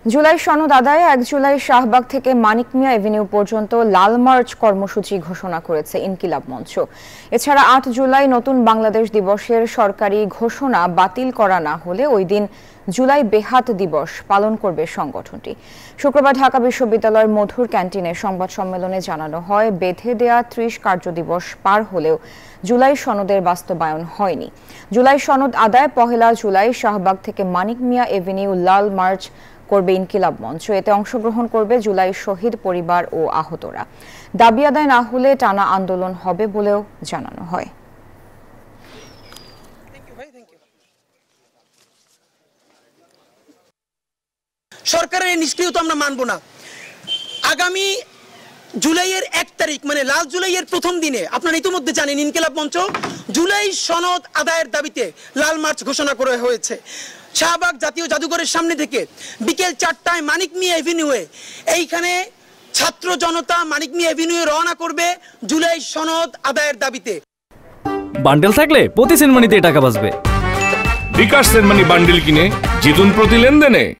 জুলাই সনদ আদায়ে ১ জুলাই শাহবাগ থেকে মানিক মিয়া এভিনিউ পর্যন্ত লাল মার্চ কর্মসূচি ঘোষণা করেছে ইনকিলাব মঞ্চ। এছাড়া ৮ জুলাই নতুন বাংলাদেশ দিবসের সরকারি ঘোষণা বাতিল করা না হলে ওই দিন জুলাই বেহাত দিবস পালন করবে সংগঠনটি। শুক্রবার ঢাকা বিশ্ববিদ্যালয়ের মধুর ক্যান্টিনে সংবাদ সম্মেলনে জানানো হয়, বেঁধে দেয়া ৩০ কার্যদিবস পার হলেও জুলাই সনদের বাস্তবায়ন হয়নি। জুলাই সনদ আদায় ১ জুলাই শাহবাগ থেকে মানিক মিয়া এভিনিউ লাল মার্চ করবে ইনকিলাব মঞ্চ। এতে অংশগ্রহণ করবে জুলাই শহীদ পরিবার ও আহতরা। দাবি আদায় না হলে টানা আন্দোলন হবে বলেও জানানো হয়। সরকারের নিষ্ক্রিয়তা আমরা মানব না। আগামী জুলাইয়ের ১ তারিখ মানে লাল জুলাইয়ের প্রথম দিনে আপনারা ইতিমধ্যে জানেন ইনকিলাব মঞ্চ জুলাই সনদ আদায়ের দাবিতে লাল মার্চ ঘোষণা করা হয়েছে। শাহবাগ জাতীয় জাদুঘরের সামনে থেকে বিকেল ৪টায় মানিক মিয়া এভিনিউয়ে এইখানে ছাত্র জনতা মানিক মিয়া এভিনিউয়ে রওনা করবে জুলাই সনদ আদায়ের দাবিতে। বান্ডেল থাকলে প্রতি সেনমানিতে টাকা বাঁচবে। বিকাশ সেনমানি বান্ডেল কিনে জিতুন প্রতি লেনদেনে।